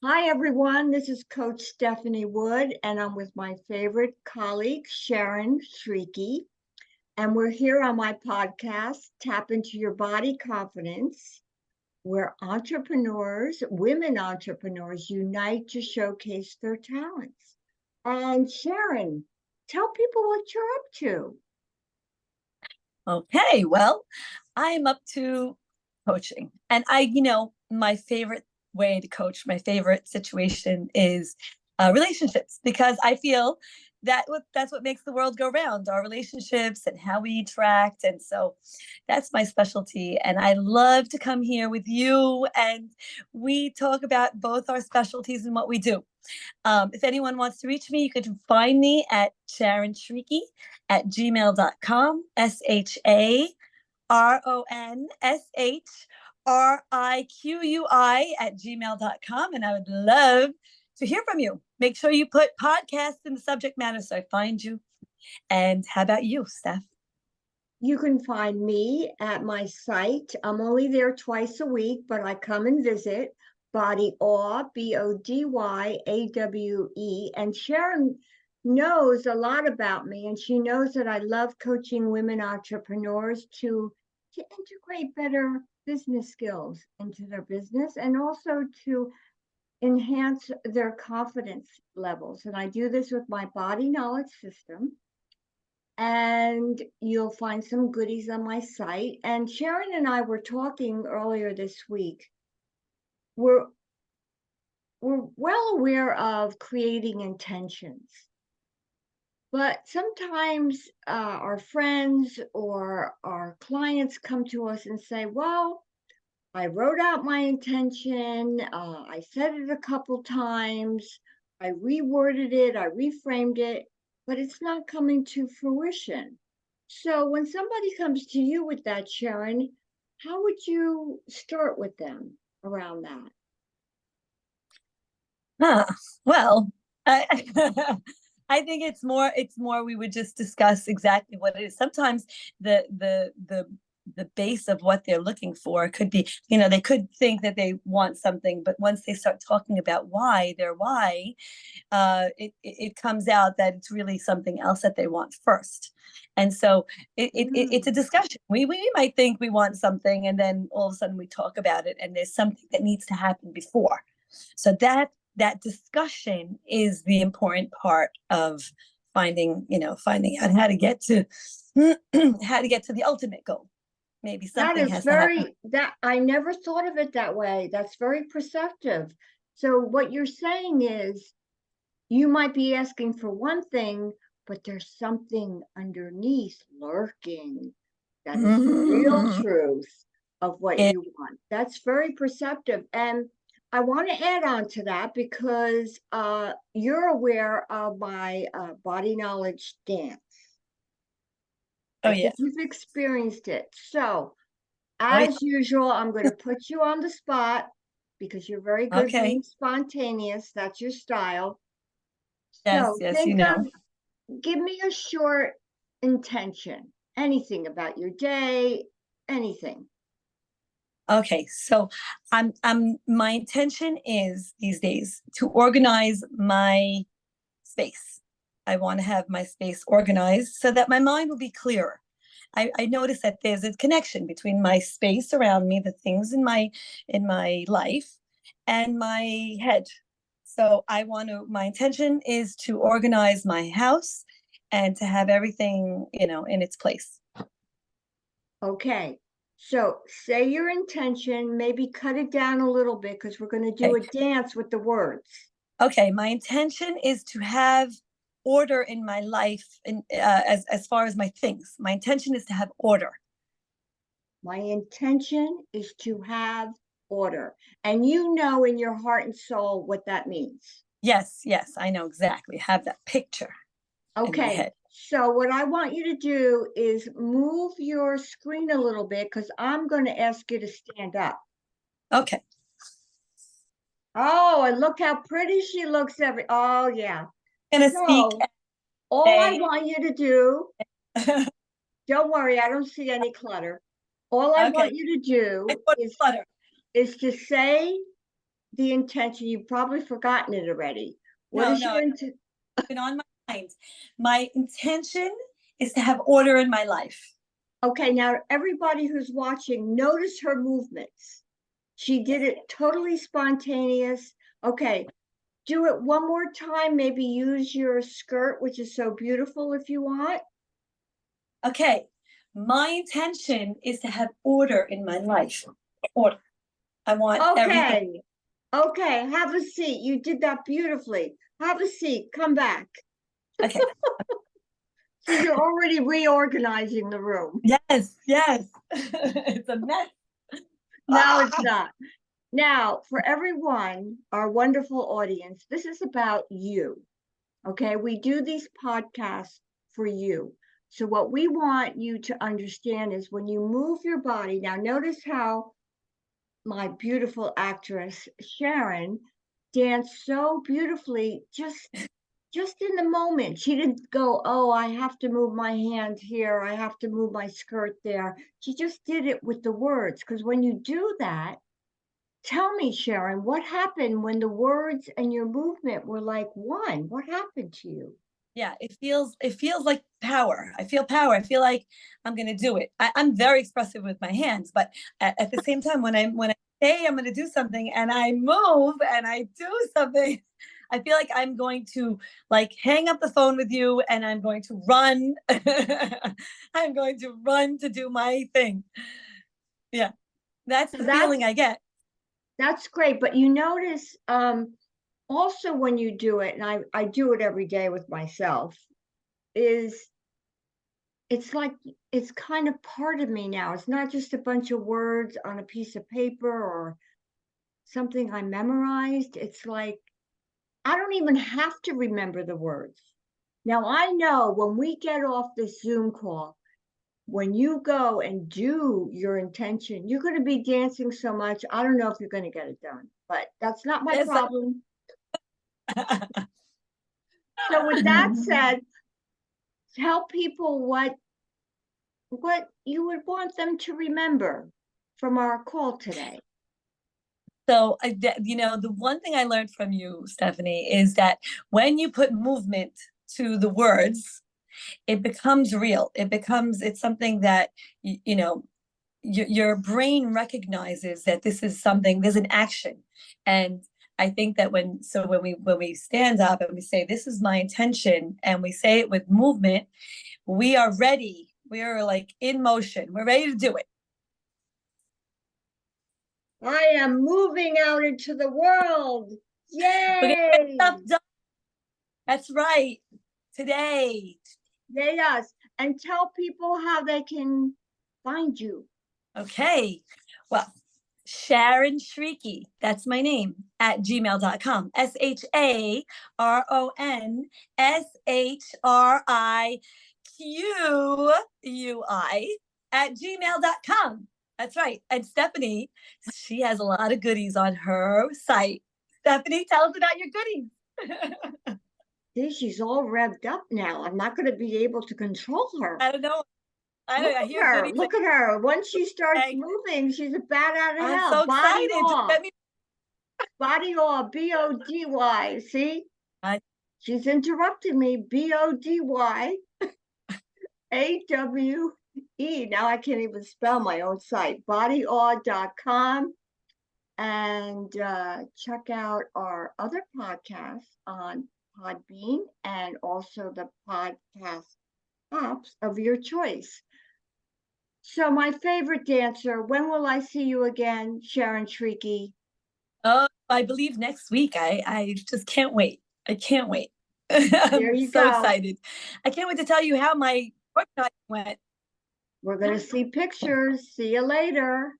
Hi, everyone. This is Coach Stephanie Wood, and I'm with my favorite colleague, Sharon Shriqui. And we're here on my podcast, Tap Into Your Body Confidence, where entrepreneurs, women entrepreneurs, unite to showcase their talents. And Sharon, tell people what you're up to. Okay, well, I am up to coaching. And my favorite way to coach, my favorite situation is relationships, because I feel that's what makes the world go round, our relationships and how we interact. And so that's my specialty. And I love to come here with you and we talk about both our specialties and what we do. If anyone wants to reach me, you can find me at Sharon Shriqui at gmail.com, SharonShriqui at gmail.com. And I would love to hear from you. Make sure you put podcast in the subject matter so I find you. And how about you, Steph? You can find me at my site. I'm only there twice a week, but I come and visit. Body Awe, BODYAWE. And Sharon knows a lot about me, and she knows that I love coaching women entrepreneurs to integrate better business skills into their business and also to enhance their confidence levels. And I do this with my body knowledge system. And you'll find some goodies on my site. And Sharon and I were talking earlier this week. We're well aware of creating intentions, but sometimes our friends or our clients come to us and say, well, I wrote out my intention, I said it a couple times, I reworded it, I reframed it, but it's not coming to fruition. So when somebody comes to you with that, Sharon, how would you start with them around that? Well, I, I think it's more we would just discuss exactly what it is. Sometimes the base of what they're looking for could be, they could think that they want something, but once they start talking about their why, it comes out that it's really something else that they want first. And so it's a discussion. We might think we want something, and then all of a sudden we talk about it, and there's something that needs to happen before. So that discussion is the important part of finding out how to get to the ultimate goal. Maybe That something is has to happen. that I never thought of it that way. That's very perceptive. So what you're saying is you might be asking for one thing, but there's something underneath lurking that is the real truth of what It, you want. That's very perceptive. And I want to add on to that because you're aware of my body knowledge dance. oh I yeah. think you've experienced it. So, Oh yeah. as usual, I'm going to put you on the spot because you're very good Okay. being spontaneous. That's your style. Yes, So, yes, you know. give me a short intention, anything about your day, anything. Okay, so I'm my intention is these days to organize my space. I want to have my space organized so that my mind will be clearer. I notice that there's a connection between my space around me, the things in my life, and my head. So my intention is to organize my house and to have everything, in its place. Okay. So, say your intention, maybe cut it down a little bit because we're going to do Okay. a dance with the words. Okay, my intention is to have order in my life, and as far as my things. My intention is to have order. My intention is to have order. And you know in your heart and soul what that means. Yes, yes, I know exactly. Have that picture in my Okay. head. So, what I want you to do is move your screen a little bit because I'm going to ask you to stand up. Okay. Oh, and look how pretty she looks oh yeah. I'm gonna speak. So all I want you to do, don't worry, I don't see any clutter. All I Okay. want you to do Clutter. is to say the intention? You've probably forgotten it already. What No, is no, your it's been on my mind. My intention is to have order in my life. Okay, now everybody who's watching, notice her movements. She did it totally spontaneous. Okay, do it one more time. Maybe use your skirt, which is so beautiful, if you want. Okay, my intention is to have order in my life. Order. I want everything. Okay, have a seat. You did that beautifully. Have a seat. Come back. Okay. So you're already reorganizing the room. Yes, yes. It's a mess. No, it's not. Now, for everyone, our wonderful audience, this is about you. Okay, we do these podcasts for you. So, what we want you to understand is when you move your body, now notice how my beautiful actress, Sharon, danced so beautifully just in the moment. She didn't go, oh, I have to move my hand here, I have to move my skirt there. She just did it with the words. Because when you do that, tell me, Sharon, what happened when the words and your movement were like one? What happened to you? Yeah, it feels like power. I feel power. I feel like I'm gonna do it. I'm very expressive with my hands, but at the same time, when I say I'm gonna do something and I move and I do something, I feel like I'm going to like hang up the phone with you and I'm going to run. I'm going to run to do my thing. Yeah, that's So the feeling I get. that's great. But you notice also when you do it, and I do it every day with myself, is it's like it's kind of part of me now. It's not just a bunch of words on a piece of paper or something I memorized. It's like I don't even have to remember the words. Now I know when we get off this Zoom call, when you go and do your intention, you're going to be dancing so much. I don't know if you're going to get it done, but that's not my Yes, problem. So with that said, tell people what you would want them to remember from our call today. So, the one thing I learned from you, Stephanie, is that when you put movement to the words, it becomes real. It's something that, your brain recognizes that this is something, there's an action. And I think that when we stand up and we say, this is my intention, and we say it with movement, we are ready. We are like in motion. We're ready to do it. I am moving out into the world. We're gonna get Yay! stuff done. That's right. Today. Yes. And tell people how they can find you. Okay. Well, Sharon Shriqui, that's my name, at gmail.com. SharonShriqui at gmail.com. That's right. And Stephanie, she has a lot of goodies on her site. Stephanie, tell us about your goodies. See, she's all revved up now. I'm not going to be able to control her. I don't know. I hear Her. goodies. Look at her. Once she starts Like, moving, she's a bat out of I'm hell. so Body excited. awe. Let me. Body awe. BODY. See? I- She's interrupting me. BODY. AWE. Now I can't even spell my own site. Bodyawe.com. And check out our other podcasts on Podbean and also the podcast apps of your choice. So, my favorite dancer, when will I see you again, Sharon Shriqui? Oh, I believe next week. I just can't wait. I can't wait. There I'm you so go. excited. I can't wait to tell you how my workshop went. We're going to see pictures. See you later.